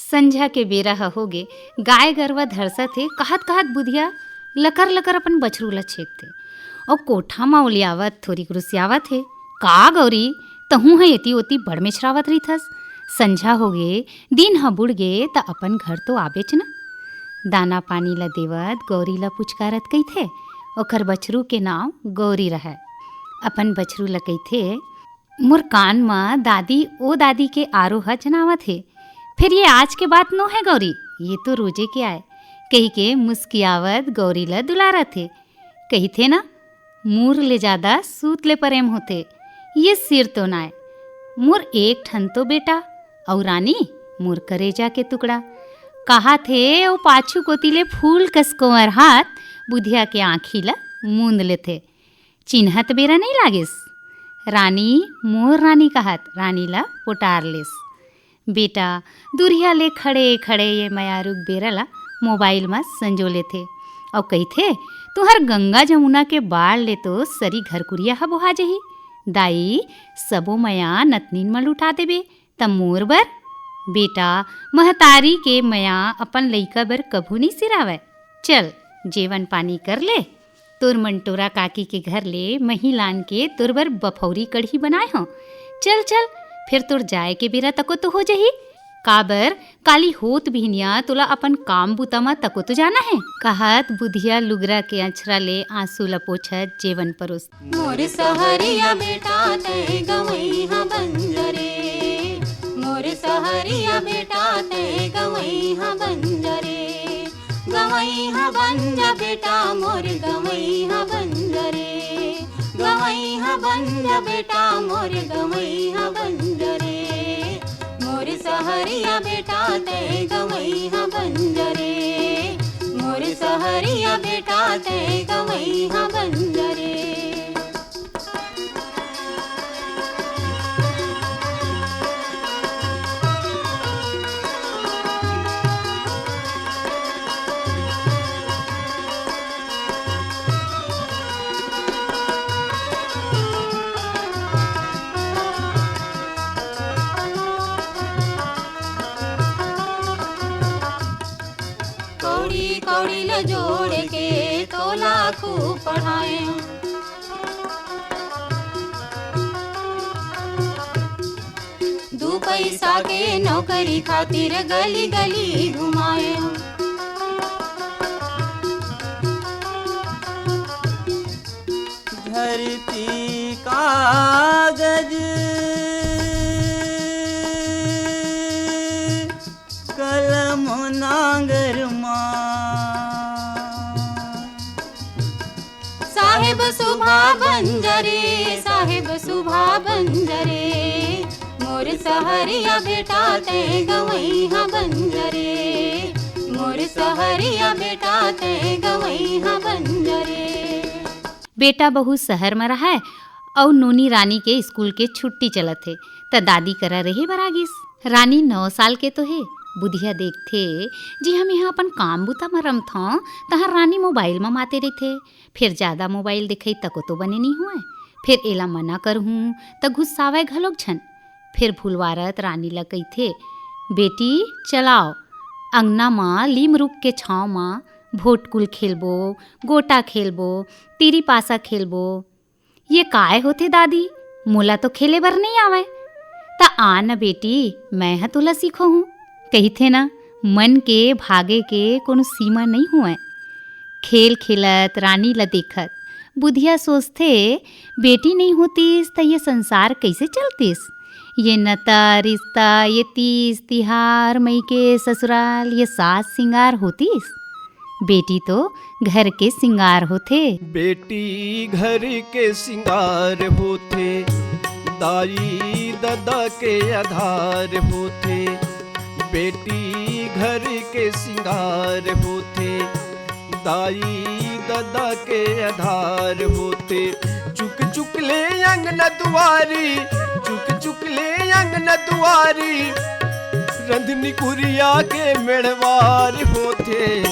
संझा के बेरा ह होगे, गाय गरवा धरसा थे, कहत कहत बुधिया लकर लकर अपन बछरू ल छेकथे और कोठा म ओलियावत थोरी रुसियावत थे। का गौरी, तहू ह एती ओती बड़ मेछरावत रहिथस। संझा होगे, दिन ह बुड़गे त अपन घर तो आबेच न। दाना पानी ल देवत गौरी ल पुचकारत कहिथे। ओखर बछरू के नाव गौरी रहय। अपन बछरू ल कहिथे, मोर कान म दादी के आरोह जनावत हे। फिर ये आज के बात नो है गौरी, ये तो रोजे के आए, कही के मुस्कियावत गौरी ल दुलारत थे। कही थे ना, मूर ले ज्यादा सूत ले प्रेम होते, ये सिर तो नाय। मोर एक ठन तो बेटा और रानी मोर करेजा के टुकड़ा। कहा थे ओ पाछू कोतिले फूल कस कोमर हाथ बुधिया के आँखी ल मूंद लेथे। चिन्हत बेरा नहीं लागेस। रानी मोर रानी कहत रानी ला पोटार लेस। बेटा दुरिया ले खड़े खड़े ये मयारुक बेरा ला मोबाइल में संजो लेथे और कहिथे, तुहर गंगा जमुना के बाढ़ ले तो सरी घरकुरिया ह बोहा जही। दाई सबो मया नतनीन म लुटा देबे त मोर बर। बेटा महतारी के मया अपन लइका बर कभू नहीं सिरावय। चल जेवन पानी कर ले, तोर मंटोरा काकी के घर ले महिलान के तोर बर बफौरी कढ़ी बनाए हो। चल चल फिर तोर जाए के बेरा तको तो हो जही। काबर काली होत बिहनिया तोला अपन काम बुता म तको तो जाना है। कहत बुधिया लुगरा के अछरा ले आंसू ल पोछत जेवन परोस। मोर सहरिया बेटा ते गवई हा बंजरे, मोर सहरिया बेटा ते गवई हा बंजरे, गवई हा बंजा बेटा मोर गवई हा बंजरे, गवई हा बंजा बेटा मोर गवई हा बंजरे, मोर सहरिया बेटा ते गवई हा बंजरे, मोर सहरिया बेटा ते गवई हा बंजरे। कौड़ी ल जोड़ के तोला खूब पढ़ाए, दू पैसा के नौकरी खातिर गली गली घुमाए। धरती कागज कलम नांगर साहेब सुभा बंजरे, साहेब सुभा बंजरे, मोर सहरिया बेटा ते गवई हा बंजरे, मोर सहरिया बेटा ते गवई हा बंजरे। बेटा बहू शहर में रहा है और नोनी रानी के स्कूल के छुट्टी चलत है त दादी करा रहे बरागिस। रानी 9 साल के तो है। बुधिया देखथे जी हम यहाँ अपन काम बुता में रमथों तहार रानी मोबाइल में माते रहिथे। फिर ज़्यादा मोबाइल दिखई तको तो बने नहीं हुए। फिर एला मना करहूँ त गुस्सावे घलोक छन। फिर भूलवारत रानी ला कहिथे, बेटी चलाओ अंगना माँ लीम रुख के छाँव माँ भोटकुल खेलबो, गोटा खेलबो, तीरी पासा खेलबो। ये काय होथे दादी, मोला तो खेले बर नहीं आवे। त आ न बेटी मैं ह तोला सीखो हूँ। कहिथे ना, मन के भागे के कोनो सीमा नहीं हुए। खेल खेलत रानी ला देखत बुधिया सोचथे, बेटी नहीं होतीस त ये संसार कैसे चलतीस। ये नता रिश्ता, ये तीज तिहार, मई के ससुराल, ये सास सिंगार होतीस। बेटी तो घर के सिंगार होथे। बेटी घर के सिंगार होथे, दाई दादा के आधार होथे। बेटी घर के सिंगार होथे, दाई दादा के आधार होते। चुक चुक ले अंगना दुआरी, चुक चुक ले अंगना दुआरी, रंधनी कुरिया के मेड़वार होते।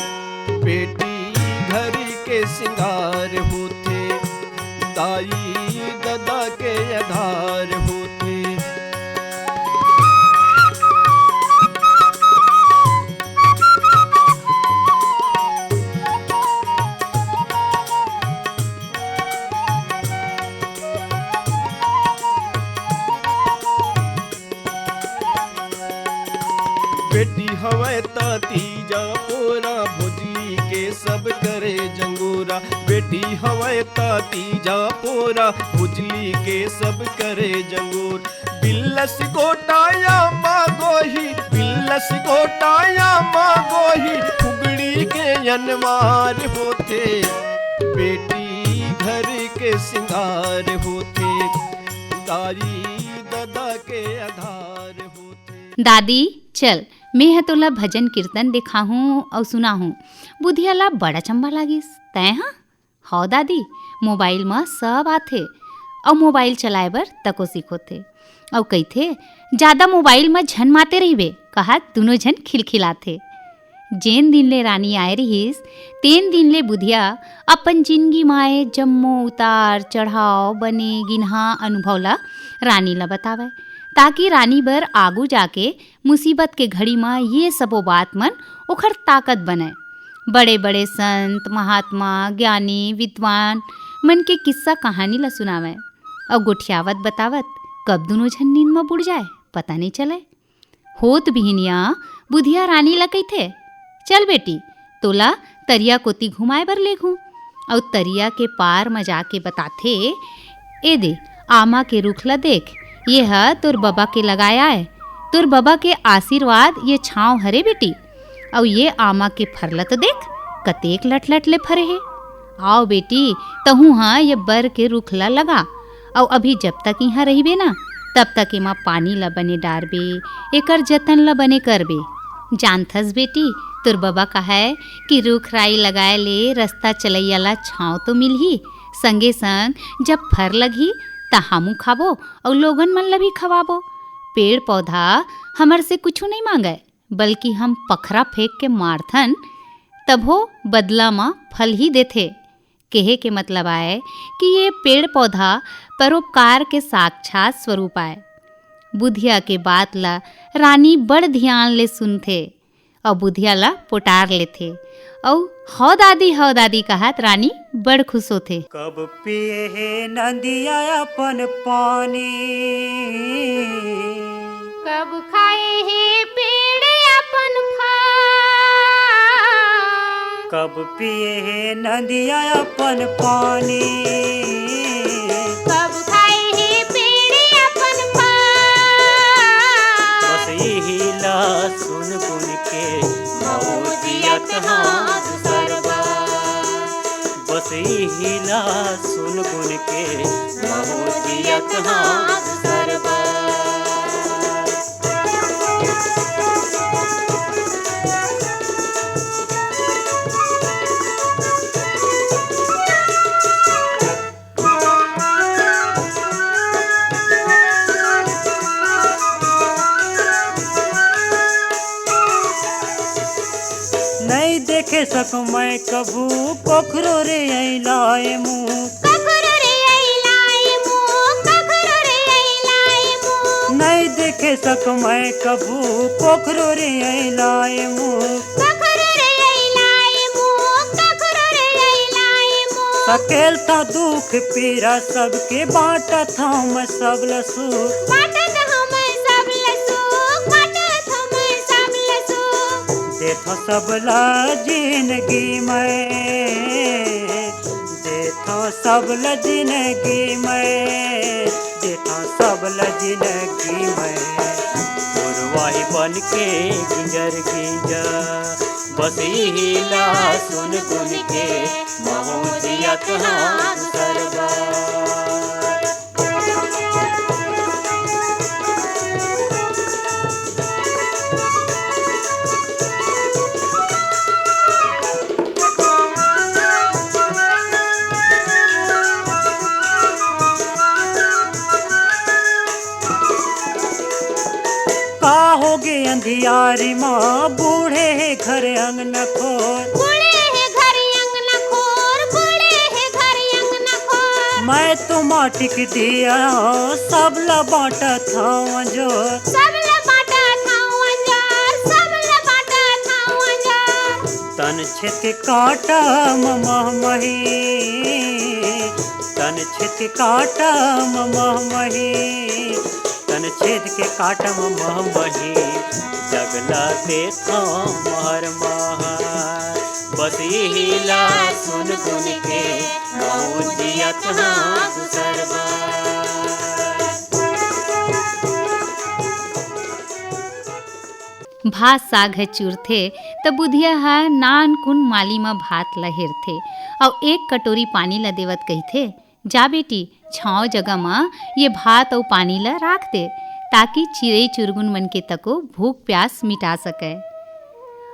बेटी घर के सिंगार होते, दाई दादा के आधार होते। बेटी हवे त तीजा पोरा भुजली के सब करे जंगोरा। बेटी हवे त तीजा पोरा भुजली के सब करे जंगोर। बिल्लस गोटाया मागोही, बिल्लस गोटाया मागोही, फुगड़ी के अनवार होते। बेटी घर के सिंगार होते, दाई ददा के आधार होते। दादी चल मैं ह तोला भजन कीर्तन दिखाहूँ और सुनाहूँ। बुधिया ला बड़ा चंबा लागिस तै हाँ। हौ दादी मोबाइल में सब आथे और मोबाइल चलाए बर तको सीखोथे। और कहिथे ज़्यादा मोबाइल में झन माते रहिबे कहा दोनों झन खिलखिलाथे। जेन दिन ले रानी आए रहीस तेन दिन ले बुधिया अपन जिंदगी माए जम्मो उतार चढ़ाव बने गिनहा अनुभव ला रानी ला बतावे, ताकि रानी बर आगू जाके मुसीबत के घड़ी में ये सबो बात मन ओखर ताकत बने। बड़े बड़े संत महात्मा ज्ञानी विद्वान मन के किस्सा कहानी ला सुनावे और गोठियावत बतावत कब दोनों झन नींद में बुड़ जाए पता नहीं चले। होत बिहनिया बुधिया रानी ला कहिथे चल बेटी तोला तरिया कोती घुमाए बर ले घूँ। और तरिया के पार में जाके बताथे ए दे आमा के रुख ला देख, ये है तोर बाबा के लगाया है, तोर बाबा के आशीर्वाद ये छाँव हरे बेटी। और ये आमा के फरला तो देख कतेक लट लट ले फरे है। आओ बेटी तहू हाँ ये बर के रुख ला लगा। और अभी जब तक यहाँ रहिबे ना तब तक एमा पानी ला बने डारबे, एकर जतन ला बने करबे। जानथस बेटी तोर बाबा कहा है कि रुख राई लगाए ले रास्ता चलैया ला छाँव तो मिलही, संगे संग जब फर लगही त हमू खाबो और लोगन मन ला भी खवाबो। पेड़ पौधा हमर से कुछ नहीं मांगे बल्कि हम पखरा फेंक के मारथन तब हो बदला में फल ही देथे। कहे के मतलब आए कि ये पेड़ पौधा परोपकार के साक्षात स्वरूप आए। बुधिया के बात ला रानी बड़ ध्यान ले सुनथे और बुधिया ला पोटार लेथे। और हौ दादी कहत रानी बड़ खुश होथे। कब पिए हे नदिया अपन पानी, कब खाए है पेड़ अपन फल, कब पिए हे नदिया अपन पानी, कब खाए है पेड़ अपन फल। बस यही ला सुन गुन के मौजियत हाँ सरबा, बस यही ला सुन गुन के मौजियत हाँ सरबा। नहीं देखे सक मैं कभू पोखरो रे लाए मुँह, कखरो रे लाए मुँह, कखरो रे लाए मुँह, नहीं देखे सक मैं कभू पोखरो रे लाए मुँह। कखरो रे लाए मुँह, कखरो रे लाए मुँह। सकेल था दुख पीरा सबके बांटत हम सब लसू, बाटत हम सब लसुक, बाटत हम सब लसुक। देखो सबला जिंदगी में, देखो सबला जिंदगी में, देखो सबला जिंदगी में। गुरवाही बन के गिंजर गिंजर बस यही ला सुन गुन के मौजियत हाँ सरबा। का होगे अंधियारी माँ बूढ़े है घर अंगना खोर, बूढ़े है घर अंगना खोर, बूढ़े है घर अंगना खोर। मैं तो माटी के दिया सब ला बांटा था जो, सब ला बाटा था अंजार, सब ला बाटा था अंजार। तन छित काटा मह मही, तन छित काटा मह मही, तन छेद के काटम मह मही। जगला ते थो महर महर बस यही ला सुन गुन के महू जियत हाँ दूसर बार। भात साग है चूरथे त बुधिया ह नान कुन माली म भात ल हेरथे और एक कटोरी पानी ल देवत कहिथे, जा बेटी छाँव जगह म ये भात और पानी ल राख दे ताकि चिड़ई चुरगुन मन के तको भूख प्यास मिटा सके।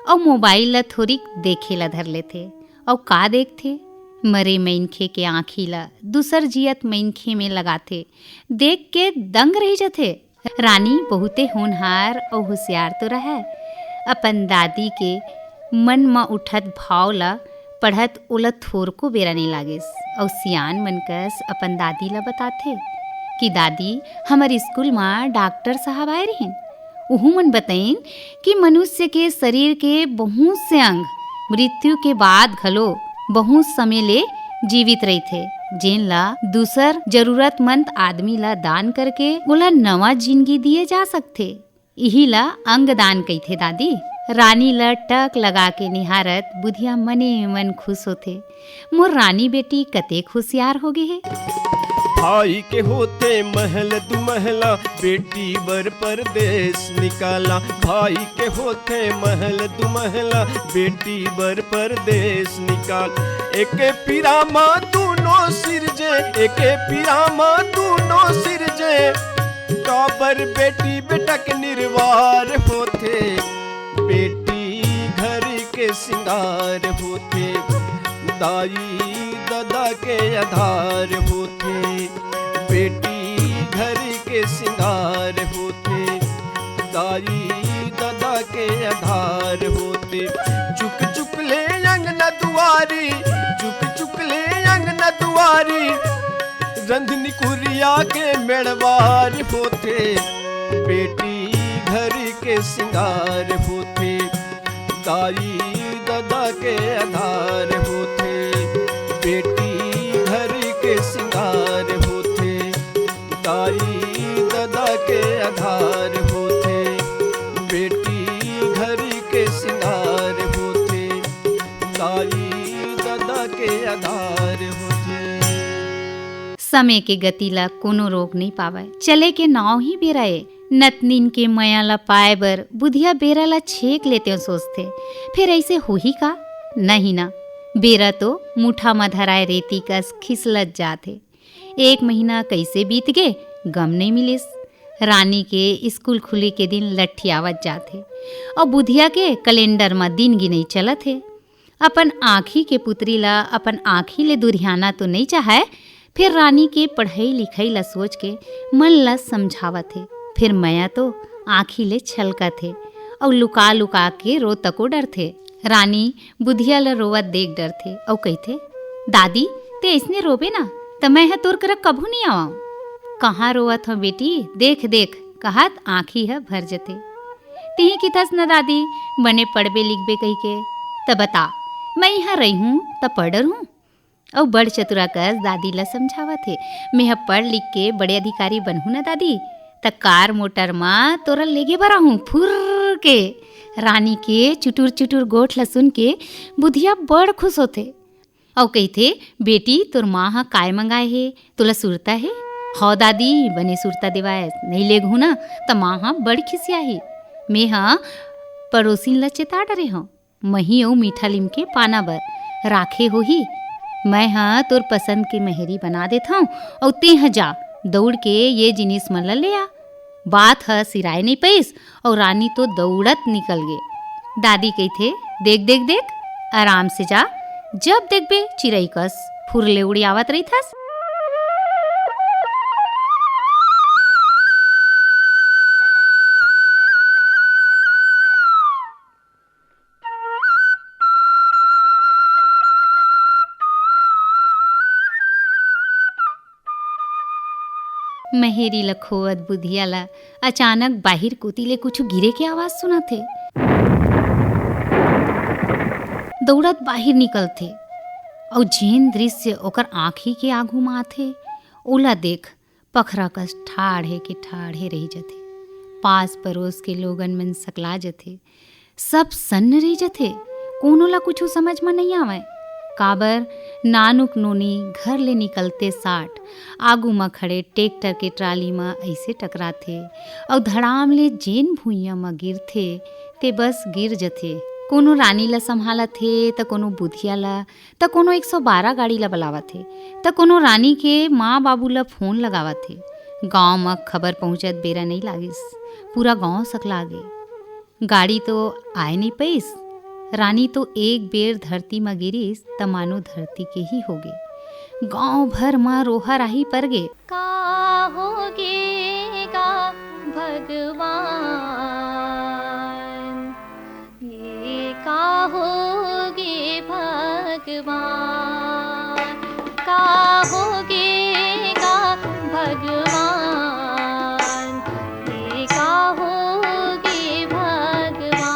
और मोबाइल ल थोड़ी देखे ला धर लेथे और का देखथे, मरे मनखे के आँखी ला दूसर जियत मनखे में लगाथे, देख के दंग रही जथे। रानी बहुते होनहार और होशियार तो रहे, अपन दादी के मन म उठत भाव ला पढ़त ओला थोर को बेरा नहीं लागेस और सियान मनकस अपन दादी ला बताथे कि दादी हमारे स्कूल में डॉक्टर साहब आए रहिन, उहू मन बताइन कि मनुष्य के शरीर के बहुत से अंग मृत्यु के बाद घलो बहुत समय ले जीवित रही थे, जेन ला दूसर जरूरतमंद आदमी ला दान करके ओला नवा जिंदगी दिए जा सकथे। यही ला अंग दान कहिथे दादी। रानी ला टक लगा के निहारत बुधिया मने मन खुश होथे, मोर रानी बेटी कतेक होशियार हो गे है। भाई के होते महल दु महला बेटी बर परदेश निकाला, भाई के होते महल दु महला बेटी बर परदेश निकाल। एके पिरामा दूनो सिरजे, एके पिरामा दूनो सिरजे, काबर बेटी बेटक निर्वार होते, बेटी घर के सिंगार होते, दाई दादा के आधार होते, बेटी घर के सिंगार होते, दाई दादा के आधार होते। चुक चुक ले अंगना दुआरी, चुक चुक ले अंगना दुआरी, रंधनी कुरिया के मेड़वार होते, बेटी घर के सिंगार होते, दाई दादा के आधार होते, बेटी घर के सिंगार होते, दाई दादा के आधार होते, बेटी घर के सिंगार होते, दाई दादा के आधार होते। समय के गति ला कोनो रोक नहीं पावे, चले के नाव ही बेराए। नतनीन के मया ला पाए बर बुधिया बेरा ला छेक लेते हो सोचते, फिर ऐसे हो ही का नहीं ना, बेरा तो मुठा में धराए रेती कस खिसलत जाते। एक महीना कैसे बीत गे गम नहीं मिलिस। रानी के स्कूल खुले के दिन लठियावत जाते और बुधिया के कैलेंडर में दिन गिनई चलत है। अपन आँखी के पुत्री ला अपन आँखी ले दुरियाना तो नहीं चाहे, फिर रानी के पढ़ाई लिखाई ला सोच के मन ला समझावत है। फिर मया तो आँखी ले छलकत थे और लुका लुका के रो तको डर थे। रानी बुधिया ला रोवत देख डर थे और कहते, दादी ते इसने रोबे ना तो मैं है तोर कर कभू नहीं आवा। कहाँ रोवत हो बेटी, देख देख कहत आँखी है भर जते। तिही की थस न दादी बने पढ़बे लिखबे कही के, तब बता मैं यहाँ रही हूँ तब पढ़र हूँ। और बड़ चतुरा कस दादी ला समझावा थे, मैं यहाँ पढ़ लिख के बड़े अधिकारी बनहूँ ना दादी, त कार मोटर माँ तोरा लेगे बरा हूँ फुर के। रानी के चुटुर चुटुर गोठ ला सुन के बुधिया बड़ खुश होते और कहते, बेटी तोर माँ हा काय मंगाए है, तोला सुरता है? हाँ दादी बने सुरता देवाए, नहीं ले घू ना त माँ हा बड़ खिसिया ही। मैं हाँ पड़ोसी ला चेता डरे हूँ, मही और मीठा लिम के पाना बर राखे हो ही। मैं हाँ तोर पसंद की मेहरी बना देता हूँ और ते हाँ जा दौड़ के ये जिनिस मन ला ले आ। बात है सिराए नहीं पैस और रानी तो दौड़त निकल गए। दादी कहते, देख देख देख आराम से जा, जब देखबे चिड़ई कस फुरले उड़ी आवत रही थस। महेरी लखोवत बुधिया ला अचानक बाहिर कोती ले कुछ गिरे के आवाज सुना थे। दौड़त बाहिर निकल थे और जेन दृश्य ओकर आँखी के आगू में आथे ओला देख पखरा कस ठाढ़े के ठाढ़े रही जथे। पास पड़ोस के लोगन मन सकला जथे। सब सन्न रही जथे, कोनो ला कुछ समझ में नहीं आवे। काबर नानुक नोनी घर ले निकलते साठ आगू में खड़े टेक्टर के ट्राली में ऐसे टकराथे और धड़ाम ले जेन भुइयां में गिरथे ते बस गिर जथे। कोनो रानी ला संभालथे त कोनो बुधिया ला त कोनो 112 गाड़ी ला बुलावथे त कोनो रानी के माँ बाबू ला फोन लगावथे। गांव में खबर पहुंचत बेरा नहीं लागिस, पूरा गांव सकला गे। गाड़ी तो आए नहीं पैस, रानी तो एक बेर धरती में गिरिस त मानो धरती के ही होगे। गांव भर में रोहा राही पर गे। का होगे का भगवान, ये का होगे भगवान, का होगे का भगवान, ये का होगे भगवान।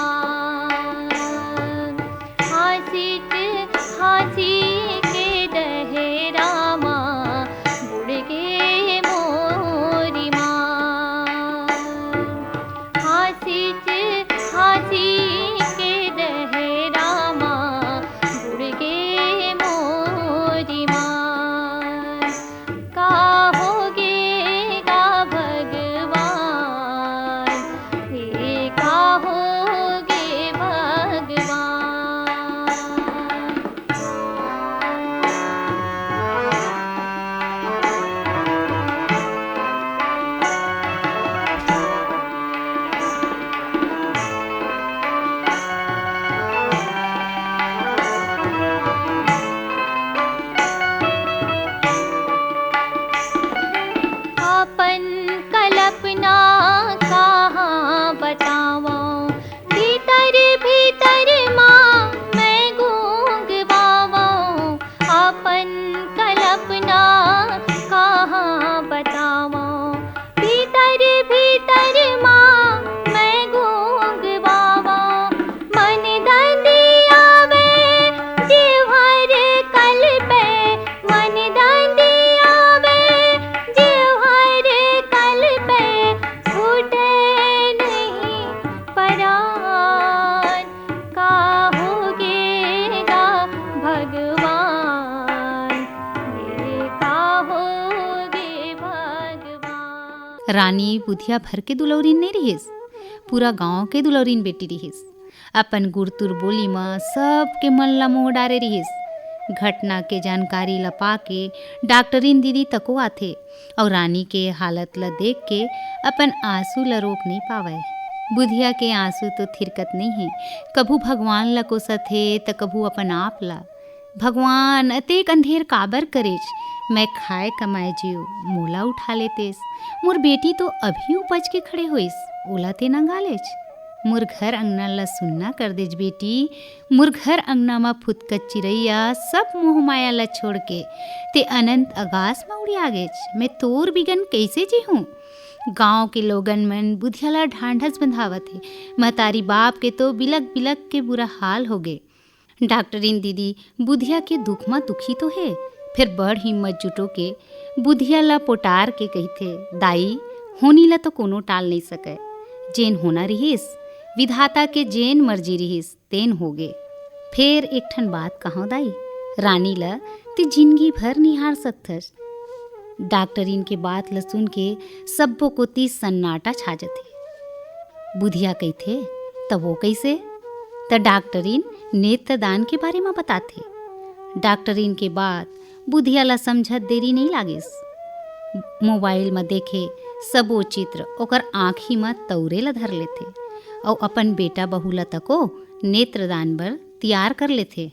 हाथी के दहरामा बुड़ गे मोरी माँ, हाथी के दहरामा बुड़ गे मोरी माँ। का होगे का भगवान, ये का होगे भगवान। अपन कल्पना कहाँ बतावा, भीतर भीतर माँ मैं गूंग बावा। अपन कल्पना कहाँ बतावा, भीतर भीतर माँ मैं गूंग बावा। मन दंदी आवे जिहर कल पे, मन दंदी आवे जिहर कल पे, छूटे नहीं परान। का होगे का भगवान, ये का होगे भगवान। रानी बुधिया भर के दुलौरीन नहीं रहिस, पूरा गांव के दुलौरीन बेटी रहिस। अपन गुरतुर बोली में सबके मन ला मोह डारे रहिस। घटना के जानकारी ला पाके डॉक्टरीन दीदी तको आथे और रानी के हालत ला देख के अपन आंसू ला रोक नहीं पावे। बुधिया के आंसू तो थिरकत नहीं है, कभू भगवान ला कोसथे त कभू अपन आप ला। भगवान अतेक अंधेर काबर करेच, मैं खाए कमाए जियो मोला उठा लेतेस। मोर बेटी तो अभी उपज के खड़े होइस, ओला ते ना गालेच। मोर घर अंगना ला सुनना कर देज बेटी, मोर घर अंगना में फुदकत चिरैया सब मोह माया ला छोड़ के ते अनंत आकाश में उड़िया गेच। मैं तोर बिगन कैसे जी हूँ। गांव के लोगन मन बुधिया ला ढांढस बंधावत है, महतारी बाप के तो बिलक बिलक के बुरा हाल हो गए। डॉक्टरीन दीदी बुधिया के दुख में दुखी तो है, फिर बड़ हिम्मत जुटो के बुधिया ला पोटार के कहते, दाई होनी ला तो कोनो टाल नहीं सके, जेन होना रहीस विधाता के जेन मर्जी रहीस तेन होगे। फिर एक ठन बात कहो दाई, रानी ला ते जिंदगी भर निहार सकथस। डॉक्टरीन के बात ला सुन के सब्बो को ती सन्नाटा छा जथे। बुधिया कहथे तब वो कैसे, त डॉक्टरीन नेत्रदान के बारे में बताथे। डॉक्टरीन के बात बुधिया ला समझत देरी नहीं लागिस। मोबाइल में देखे सबो चित्र ओकर आँखी में तौरे ला धर लेथे और अपन बेटा बहू ला तको नेत्रदान बर तैयार कर लेथे।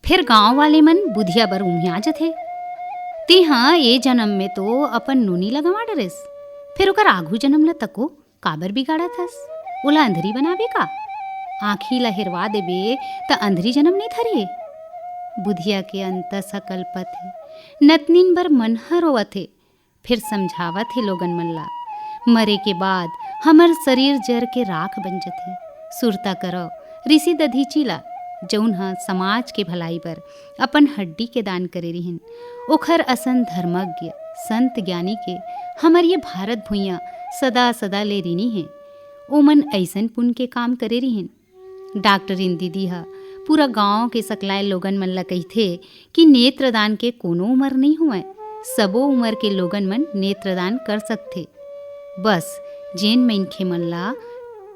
फिर गांव वाले मन बुधिया बर उम्हिया जथे, ते हाँ ये जन्म में तो अपन नूनी ला गंवा डरेस, फिर ओकर आघू जन्म ला तको काबर बिगाड़त हस, ओला अंधरी बनाबे का, आँखी ला हिरवा देबे त अंधरी जन्म नहीं धरिए। बुधिया के अंत सकल्पत है, नतनीन बर मन रोवत है। फिर समझावत है लोगन मन ला, मरे के बाद हमर शरीर जर के राख बन जथे। सुरता करो ऋषि दधीची ला, जौन ह समाज के भलाई बर अपन हड्डी के दान करे रिहिन, ओखर असन धर्मज्ञ संत ज्ञानी के हमर ये भारत भुइयाँ सदा सदा ले ऋणी हैं। ओमन ऐसन पुण्य के काम करे रहिन। डॉक्टरिन दीदी ह पूरा गांव के सकलाए लोगन मन ला कहिथे कि नेत्रदान के कोनो उम्र नहीं हुए, सबो उम्र के लोगन मन नेत्रदान कर सकथे। बस जेन मनखे मन ला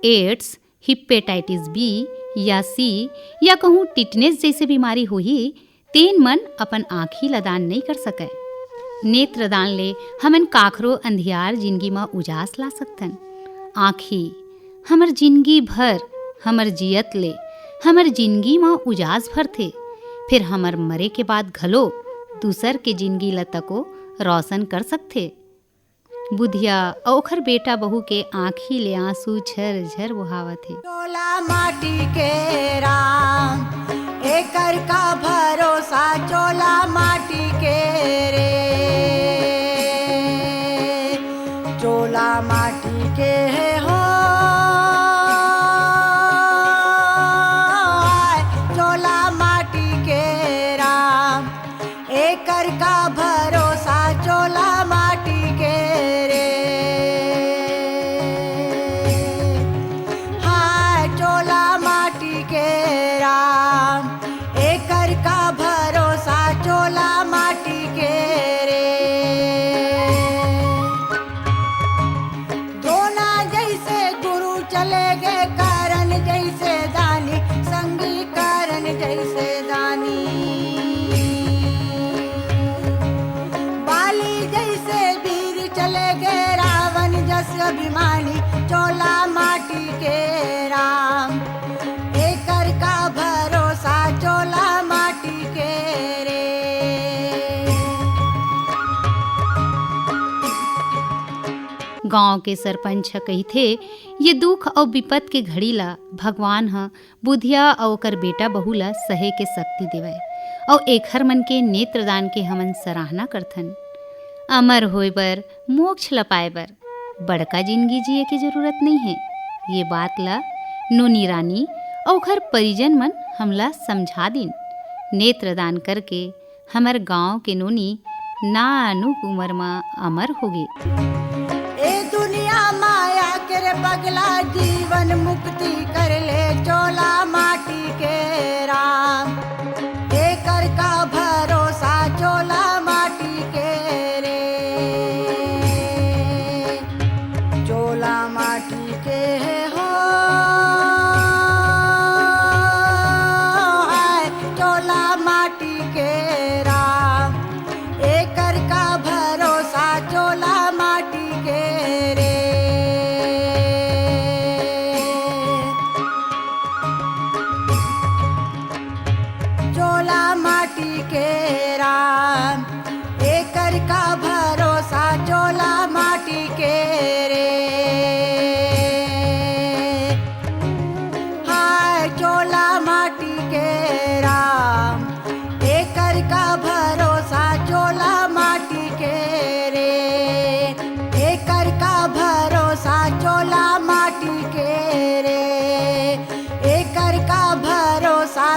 एड्स, हिपेटाइटिस बी या सी या कहूँ टिटनेस जैसे बीमारी होही तेन मन अपन आँखी ला दान नहीं कर सके। नेत्रदान ले हमन काखरो अंधियार जिंदगी में उजास ला सकथन। आँखी हमर जिंदगी भर हमर जियत ले हमर जिंदगी में उजास भरथे, फिर हमर मरे के बाद घलो दूसर के जिंदगी ल तको रोशन कर सकथे। बुधिया और ओखर बेटा बहू के आँखी ले आंसू झर झर बहावत है। चोला माटी के राम एकर का भरोसा, चोला माटी के रे चोला माटी के हो चोला माटी के राम एकर का भरोसा, चोला माटी के रे हाय चोला माटी के राम एकर का भरोसा, चोला माटी के रे द्रोणा जैसे गुरु चले गए, करण जैसे दानी संगी, करण जैसे दानी बाली जैसे वीर चले गए, रावण जस अभिमानी, चोला माटी के राम एकर का भरोसा, चोला माटी के रे गांव के सरपंच ह कहिथे ये दुख और विपत के घड़ी ला भगवान ह बुधिया और ओकर बेटा बहू ला सहे के शक्ति देवय और एखर मन के नेत्रदान के हमन सराहना करथन। अमर होए बर, मोक्ष ल पाए बर बड़का जिंदगी जिए के जरूरत नहीं है। ये बात ला नोनी रानी और ओखर परिजन मन हमला समझा दिन। नेत्रदान करके हमर गांव के नोनी नानु उमर में अमर होगे। ए दुनिया माया के रे पगला, जीवन मुक्ति कर ले, चोला माटी के राम एकर का भरोसा, चोला माटी के रे चोला माटी के हो हाय चोला माटी के राम एकर का भरोसा, चोला माटी के रे चोला माटी के राम एकर का भरोसा, चोला माटी के रे हाय चोला माटी के राम एकर का भरोसा, चोला माटी के रे एकर का भरोसा, चोला माटी के रे एकर का भरोसा,